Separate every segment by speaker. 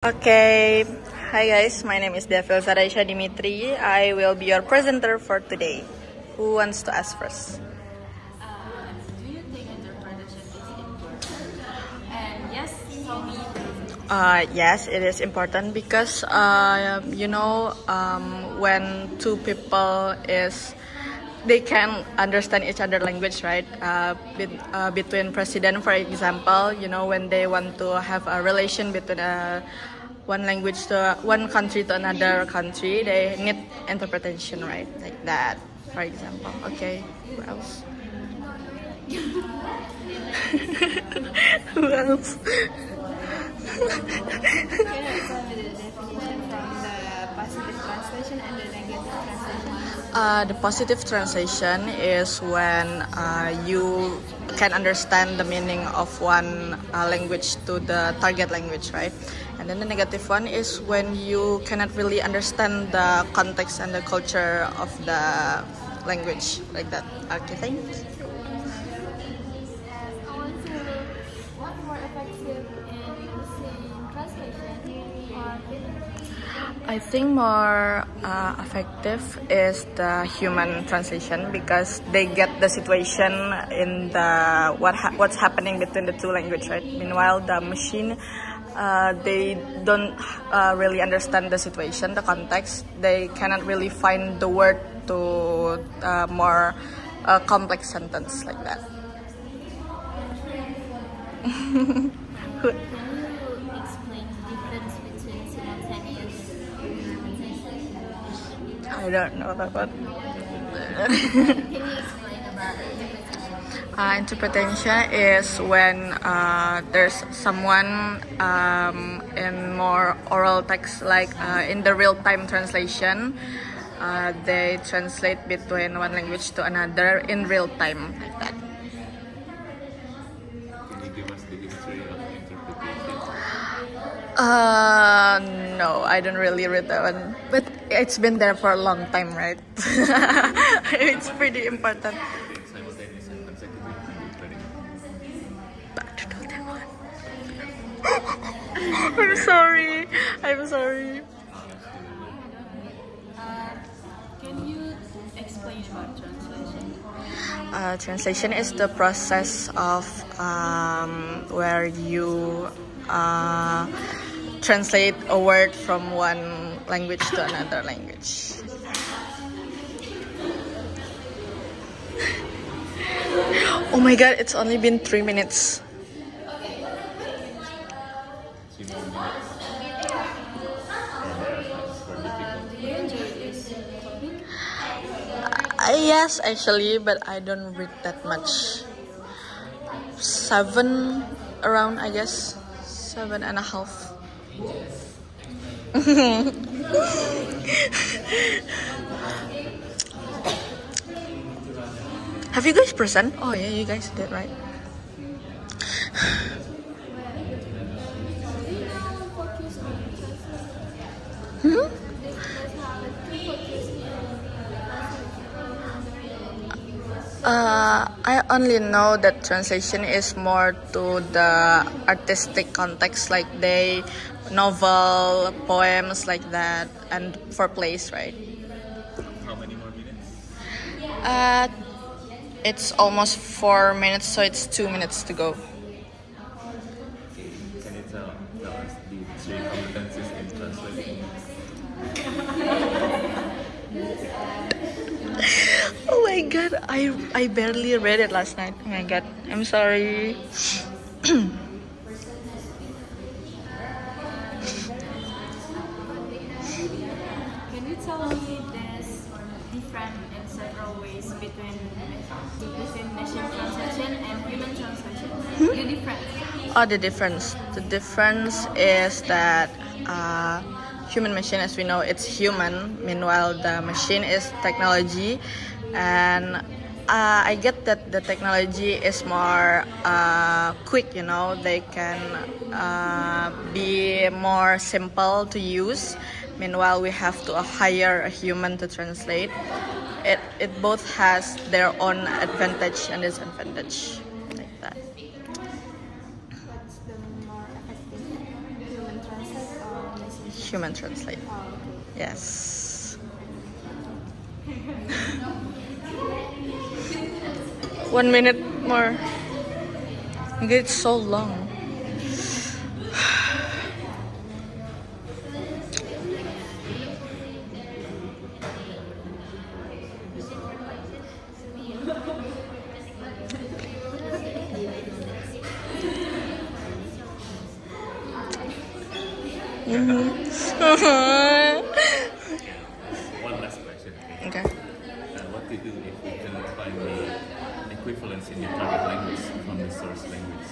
Speaker 1: Okay, hi guys, my name is Devil Zaraisha Dimitri. I will be your presenter for today. Who wants to ask first?
Speaker 2: Do you think entrepreneurship is important? And yes, tell me.
Speaker 1: Yes, it is important because when two people they can understand each other language, right? Between president, for example, when they want to have a relation between one language to one country to another country, they need interpretation, right? Like that, for example. Okay, who else? Who else?
Speaker 2: Can you tell me the definition from the positive translation and the negative translation?
Speaker 1: The positive translation is when you can understand the meaning of one language to the target language, right? And then the negative one is when you cannot really understand the context and the culture of the language, like that. Okay, thanks.
Speaker 2: What more effective in using translation or
Speaker 1: I think more effective is the human translation because they get the situation in the what's happening between the two languages, right? Meanwhile, the machine they don't really understand the situation, the context. They cannot really find the word to more complex sentence like that.
Speaker 2: can you explain the difference between simultaneous translation?
Speaker 1: I don't know that one.
Speaker 2: Can you explain about interpretation?
Speaker 1: Interpretation is when there's someone in more oral text, like in the real-time translation, they translate between one language to another in real time, like that.
Speaker 3: Can you give us the history of interpretation?
Speaker 1: No, I don't really read that one, but it's been there for a long time, right? It's pretty important.
Speaker 3: Okay, simultaneous and consecutive interpreting.
Speaker 1: But I don't know that one. I'm sorry. I'm sorry.
Speaker 2: Can you explain about translation?
Speaker 1: Translation is the process of where you translate a word from one language to another language. Oh my god, it's only been 3 minutes.
Speaker 3: 3 more minutes. That's for difficult.
Speaker 2: Do you enjoy this topic?
Speaker 1: Yes, actually, but I don't read that much. 7 around, I guess. 7.5. Have you guys present? Oh yeah, you guys did, right?
Speaker 2: Do you now focus on translation?
Speaker 1: Hmm?
Speaker 2: Does have a focus in
Speaker 1: I only know that translation is more to the artistic context, like they novel, poems like that, and for plays, right?
Speaker 3: How many more minutes?
Speaker 1: It's almost 4 minutes, so it's 2 minutes to go.
Speaker 3: Can you tell us the 3 competencies in translating?
Speaker 1: Oh my god, I barely read it last night. Oh my god, I'm sorry.
Speaker 2: Can you tell me there's different in several ways between machine translation and human translation? The difference.
Speaker 1: Oh, the difference. The difference is that human machine, as we know, it's human. Meanwhile, the machine is technology, and I get that the technology is more quick. They can be more simple to use. Meanwhile, we have to hire a human to translate. It both has their own advantage and disadvantage, like that.
Speaker 2: What's the more effective human translate or
Speaker 1: human translate. Yes. 1 minute more. It's so long.
Speaker 3: One last question.
Speaker 1: Okay.
Speaker 3: What to do if you cannot find the equivalence in your target language from the source language?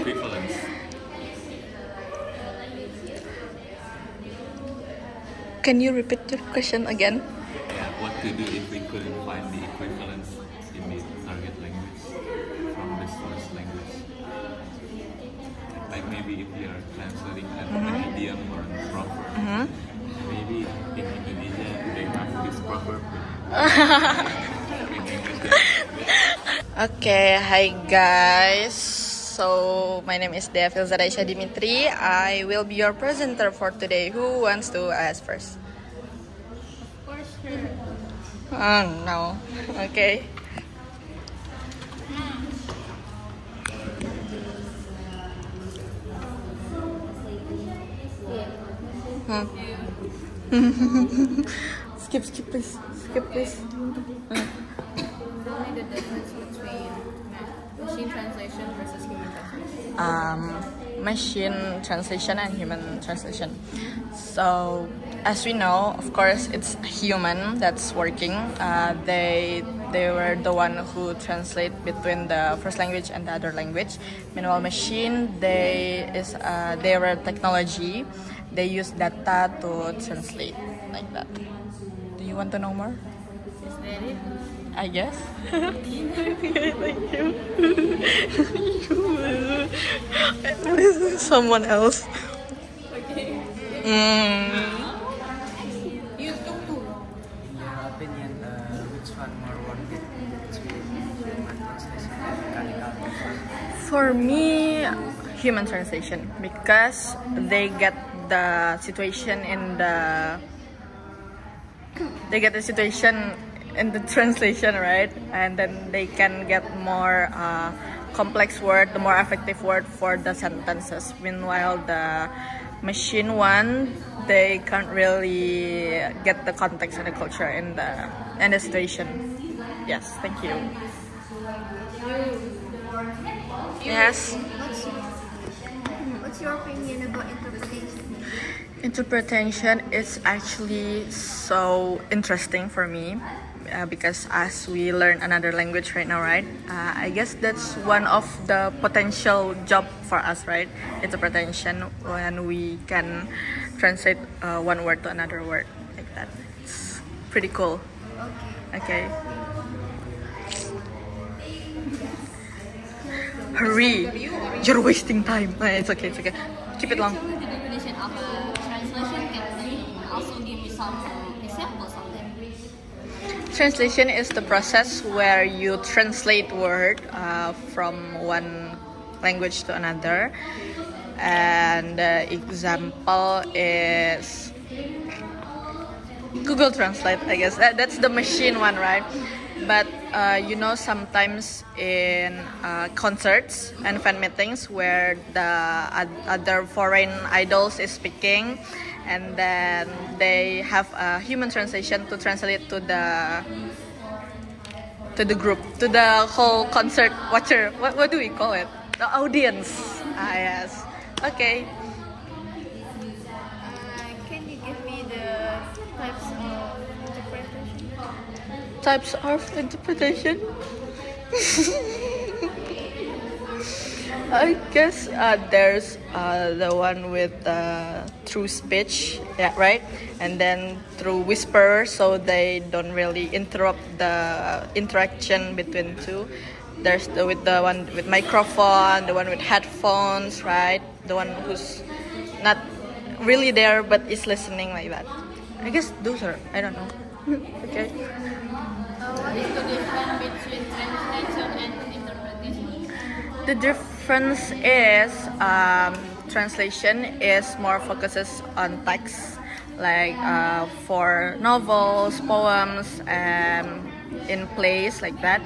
Speaker 3: Equivalence.
Speaker 1: Can you repeat your question again?
Speaker 3: Yeah, what to do if we couldn't find the equivalence in the target language from the source language? Like maybe if you're translating an idiom or a proverb, maybe in Indonesia they have this proverb.
Speaker 1: Okay, hi guys. So my name is Dea Filzara Isha Dimitri. I will be your presenter for today. Who wants to ask first?
Speaker 2: For sure.
Speaker 1: Oh no. Okay. Skip please. Skip please.
Speaker 2: Only the difference between machine translation versus human translation.
Speaker 1: Machine translation and human translation. So, as we know, of course, it's human that's working. They were the one who translate between the first language and the other language. Meanwhile, machine they were technology. They use data to translate like that. Do you want to know more?
Speaker 2: Is that it?
Speaker 1: I guess. Thank you. This is someone else.
Speaker 2: Okay. You took too long.
Speaker 4: In your opinion, which one more worth it between human translation and mechanical translation?
Speaker 1: For me, human translation because they get the situation in the translation, right? And then they can get more complex word, the more effective word for the sentences. Meanwhile, the machine one, they can't really get the context and the culture in the situation. Yes, thank you. Yes.
Speaker 5: What's your opinion about interpretation?
Speaker 1: Interpretation is actually so interesting for me because as we learn another language right now, right? I guess that's one of the potential job for us, right? Interpretation, when we can translate one word to another word like that. It's pretty cool. Okay. Hurry! You're wasting time. It's okay. It's okay. Keep it long.
Speaker 2: Tell me the definition of a translation. Can you also give me some examples of that?
Speaker 1: Translation is the process where you translate word from one language to another, and the example is Google Translate. I guess that's the machine one, right? But sometimes in concerts and fan meetings where the other foreign idols is speaking, and then they have a human translation to translate to the group, to the whole concert watcher. What do we call it? The audience. Yes. Okay.
Speaker 5: Can you give me the types of interpretation?
Speaker 1: Types of interpretation. I guess there's the one with through speech, yeah, right, and then through whisper, so they don't really interrupt the interaction between two. There's the one with microphone, the one with headphones, right? The one who's not really there but is listening like that. I guess those are. I don't know. Okay.
Speaker 2: What is the difference between translation and interpretation?
Speaker 1: The difference is translation is more focuses on text, like for novels, poems, and in plays like that.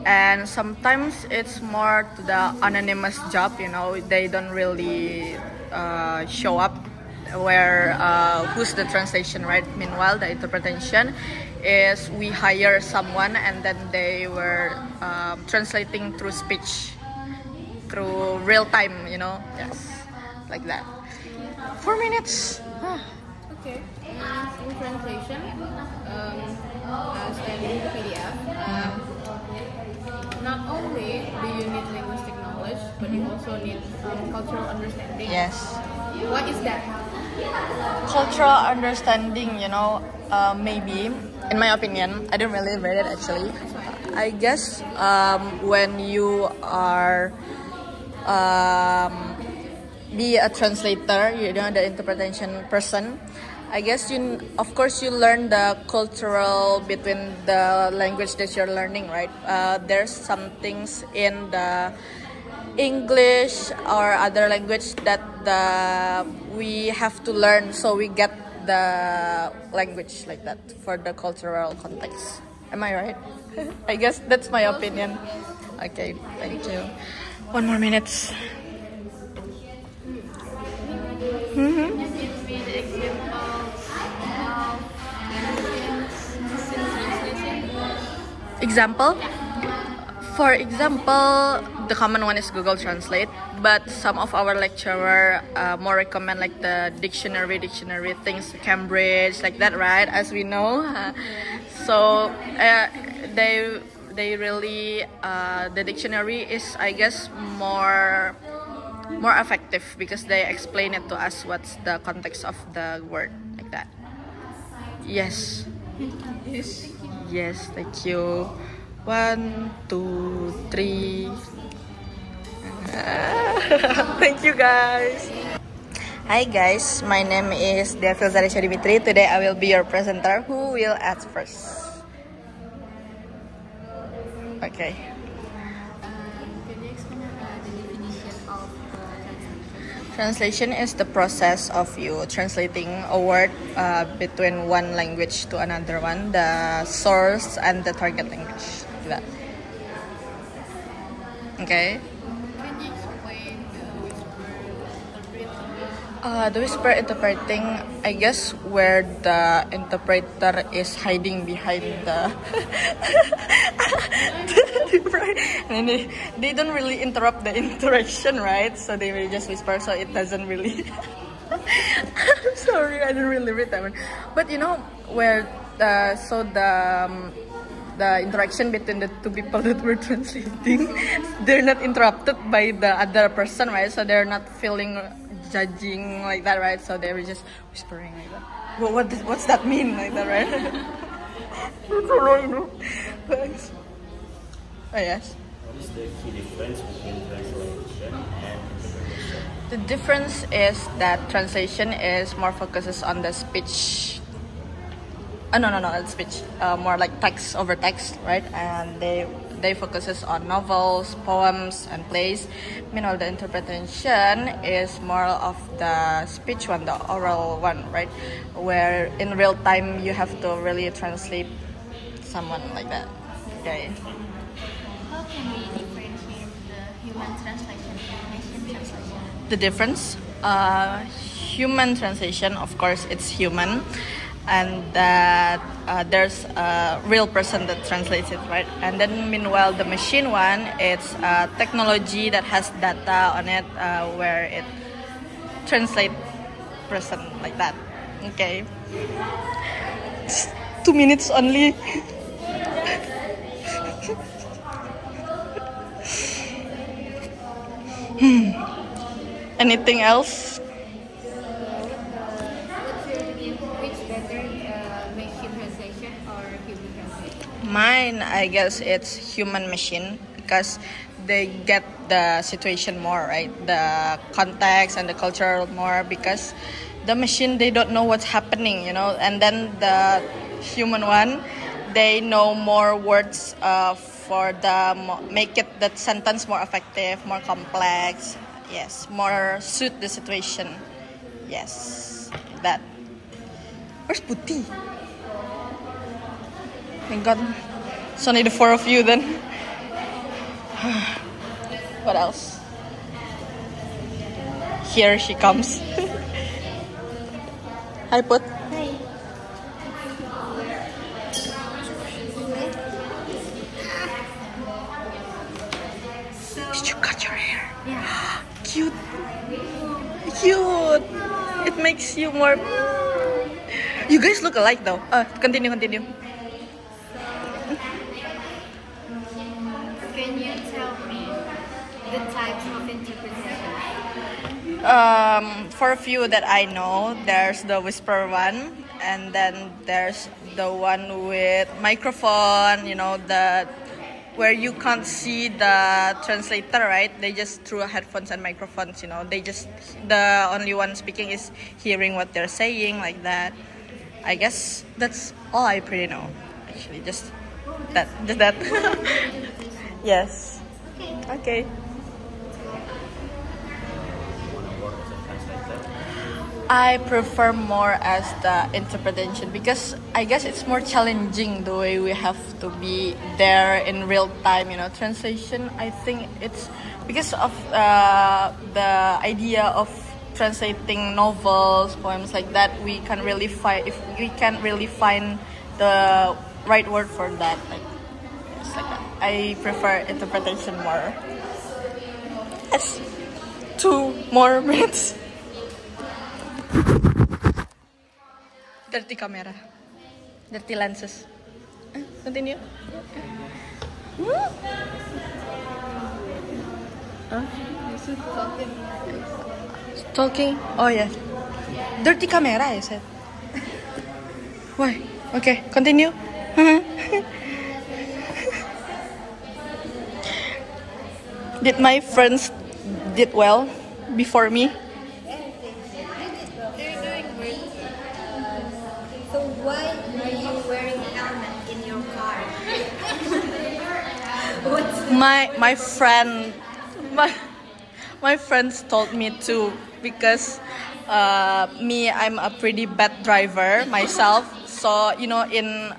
Speaker 1: And sometimes it's more to the anonymous job, you know, they don't really show up where who's the translation, right? Meanwhile, the interpretation is we hire someone and then they were translating through speech, through real time, you know. Yes, like that. 4 minutes.
Speaker 2: Okay. In translation, as in PDF, not only do you need linguistic knowledge, but you also need cultural understanding.
Speaker 1: Yes.
Speaker 2: What is that?
Speaker 1: Cultural understanding, you know, maybe, in my opinion, I don't really read it actually. I guess when you are be a translator, you know, the interpretation person, I guess of course you learn the cultural between the language that you're learning, right? There's some things in the English or other language that we have to learn, so we get the language like that for the cultural context. Am I right? I guess that's my opinion. Okay, thank you. 1 more minute. Example? For example, the common one is Google Translate, but some of our lecturer more recommend like the dictionary things, Cambridge, like that, right? As we know, so they really the dictionary is, I guess, more effective because they explain it to us what's the context of the word, like that. Yes. Yes, thank you. 1, 2, 3. Thank you, guys. Hi guys, my name is Devil Zarisha Dimitri. Today I will be your presenter. Who will ask first? Okay.
Speaker 2: Can you explain the definition of translation?
Speaker 1: Translation is the process of you translating a word between one language to another one, the source and the target language. That. Okay.
Speaker 2: Can you explain the whisper interpreting?
Speaker 1: The whisper interpreting, I guess, where the interpreter is hiding behind the and they don't really interrupt the interaction, right? So they will just whisper, so it doesn't really. I'm sorry, I didn't really read that one. But you know where the interaction between the two people that we're translating, they're not interrupted by the other person, right? So they're not feeling judging like that, right? So they were just whispering like that. Well, what's that mean, like that, right? Thanks. Oh yes.
Speaker 6: What is the key difference between translation and interpretation?
Speaker 1: The difference is that translation is more focuses on the speech. No, it's speech. More like text over text, right? And they focuses on novels, poems, and plays. Meanwhile, the interpretation is more of the speech one, the oral one, right? Where in real time you have to really translate someone like that. Okay.
Speaker 5: How can we differentiate the human translation and machine translation?
Speaker 1: The difference? Human translation, of course, it's human. And that there's a real person that translates it, right? And then meanwhile the machine one, it's technology that has data on it where it translates person like that. Okay, it's 2 minutes only. Anything else? Mine, I guess it's human machine because they get the situation more, right? The context and the culture more, because the machine, they don't know what's happening, you know. And then the human one, they know more words for the make it that sentence more effective, more complex. Yes, more suit the situation. Yes, that. Where's Putih? Thank God. It's only the four of you then. What else? Here she comes. Hi, Put.
Speaker 5: Hi.
Speaker 1: Did you cut your hair?
Speaker 5: Yeah.
Speaker 1: Cute. Cute. It makes you more. You guys look alike though. Continue.
Speaker 5: Can you tell me the types of interpretation?
Speaker 1: For a few that I know, there's the whisper one, and then there's the one with microphone. You know, the where you can't see the translator, right? They just through headphones and microphones. You know, the only one speaking is hearing what they're saying, like that. I guess that's all I pretty know. Actually, just that. Yes. Okay. I prefer more as the interpretation because I guess it's more challenging the way we have to be there in real time. You know, translation. I think it's because of the idea of translating novels, poems like that. We can't really find the right word for that. Like it's like that. I prefer interpretation more. Yes. 2 more minutes. Dirty camera. Dirty lenses. Continue. Talking? Oh yeah. Dirty camera, I said. Why? Okay, continue. Did my friends did well before me?
Speaker 5: They're doing great. So why are you wearing a helmet in your car?
Speaker 1: My friends told me to because I'm a pretty bad driver myself. So you know, in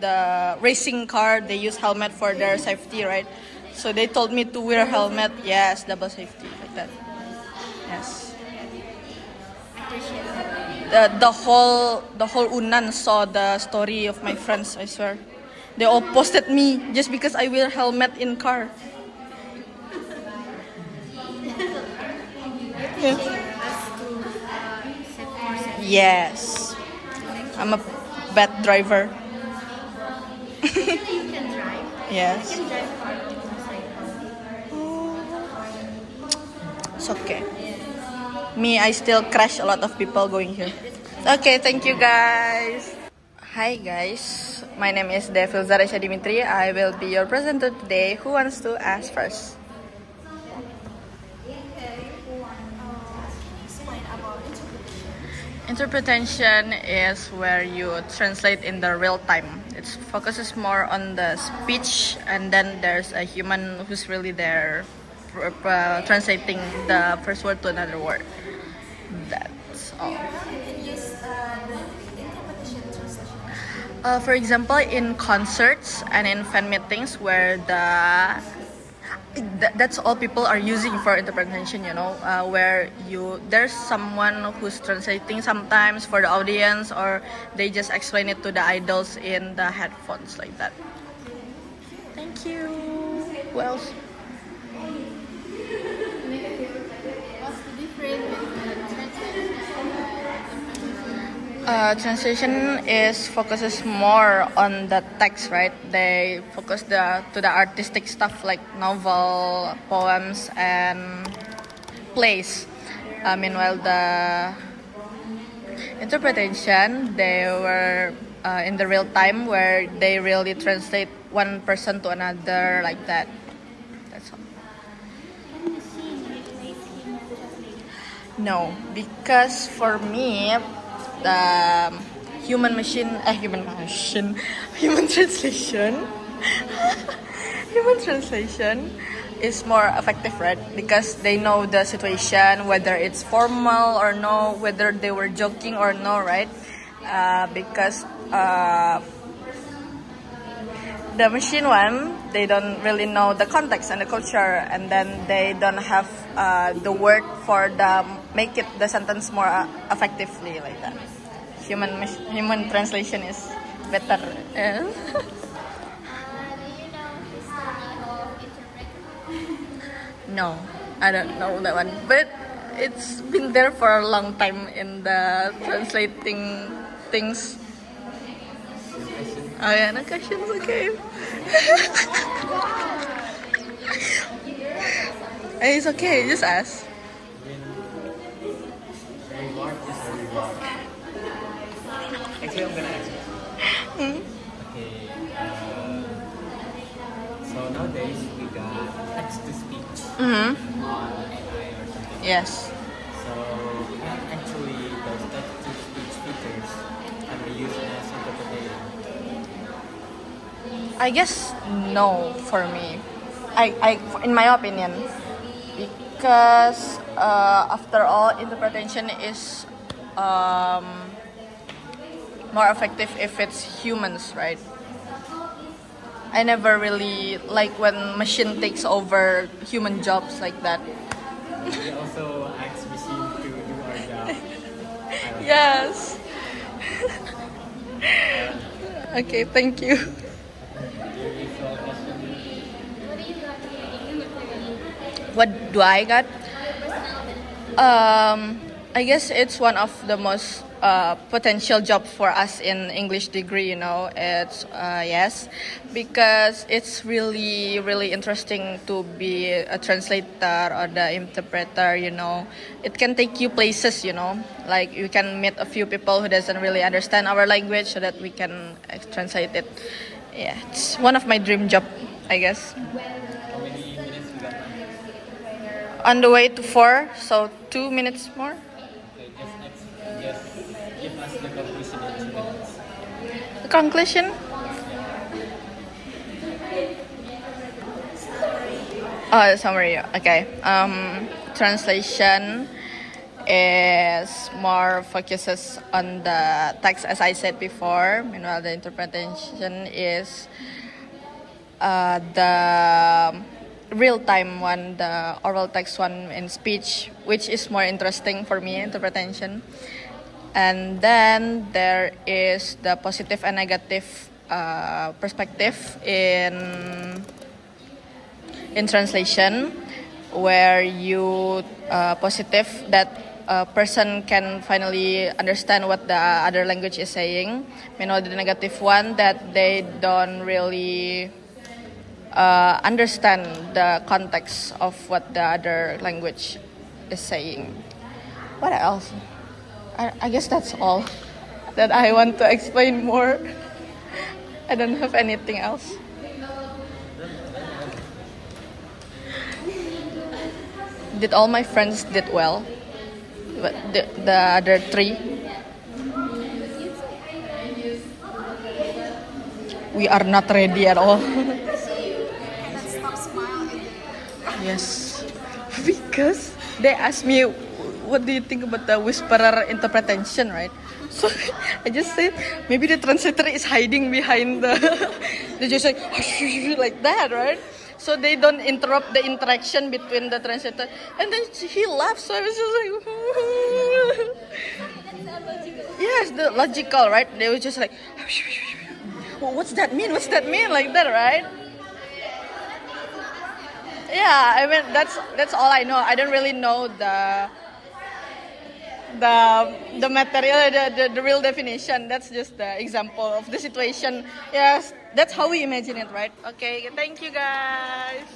Speaker 1: the racing car they use helmet for their safety, right? So they told me to wear helmet. Yes, double safety like that. Yes. The whole Unan saw the story of my friends. I swear, they all posted me just because I wear helmet in car. Yeah. Yes, I'm a bad driver.
Speaker 5: You can drive.
Speaker 1: Yes,
Speaker 5: You can drive car.
Speaker 1: it's okay. Me, I still crash a lot of people going here. Okay, thank you guys. Hi guys, my name is Devil Zaresha Dimitri. I will be your presenter today. Who wants to ask first?
Speaker 2: Explain about
Speaker 1: Interpretation is where you translate in the real time. It focuses more on the speech, and then there's a human who's really there translating the first word to another word. That's all. For example, in concerts and in fan meetings where that's all people are using for interpretation, you know, where there's someone who's translating sometimes for the audience, or they just explain it to the idols in the headphones like that. Thank you. Who else?
Speaker 2: what's the difference between
Speaker 1: Translation focuses more on the text, right? They focus to the artistic stuff like novel, poems, and plays. Meanwhile, the interpretation, they were in the real time where they really translate one person to another like that. That's all.
Speaker 5: Can you see replace human translation?
Speaker 1: No, because for me, the human translation is more effective, right? Because they know the situation, whether it's formal or no, whether they were joking or no, right? Because the machine one, they don't really know the context and the culture, and then they don't have the word for make it the sentence more effectively like that. Human translation is better.
Speaker 5: Do you know history of interpreter?
Speaker 1: No, I don't know that one, but it's been there for a long time in the translating things. Oh yeah, no questions, okay. It's okay, just ask.
Speaker 4: Reward is a reward. Actually, I'm gonna answer. Okay. So nowadays we got text to speech on AI or something.
Speaker 1: Yes.
Speaker 4: So can actually those text to speech features can be used as interpretation?
Speaker 1: I guess no for me. In my opinion, because after all, interpretation is more effective if it's humans, right? I never really like when machine takes over human jobs like that.
Speaker 4: We also ask machine to do our job.
Speaker 1: Yes. Okay, thank you. What do I got? I guess it's one of the most potential job for us in English degree. You know, it's yes, because it's really interesting to be a translator or the interpreter. You know, it can take you places. You know, like you can meet a few people who doesn't really understand our language, so that we can translate it. Yeah, it's one of my dream job, I guess. On the way to 4, so 2 minutes more.
Speaker 4: Okay, just give us the conclusion in 2 minutes.
Speaker 1: The conclusion? Oh, summary. Okay. Translation is more focuses on the text, as I said before. Meanwhile, the interpretation is the real-time one, the oral text one in speech, which is more interesting for me, interpretation. And then there is the positive and negative perspective in translation, where you positive that a person can finally understand what the other language is saying. Meanwhile, the negative one, that they don't really understand the context of what the other language is saying. What else? I guess that's all that I want to explain more. I don't have anything else. Did all my friends did well? But the other 3? We are not ready at all. Yes, because they asked me, what do you think about the whisperer interpretation, right? So I just said, maybe the translator is hiding behind the... They just like, like that, right? So they don't interrupt the interaction between the translator. And then he laughed, so I was just like... Yes, the logical, right? They were just like... Well, what's that mean? What's that mean? Like that, right? Yeah, I mean that's all I know. I don't really know the material, the real definition. That's just the example of the situation. Yes, that's how we imagine it, right? Okay, thank you guys.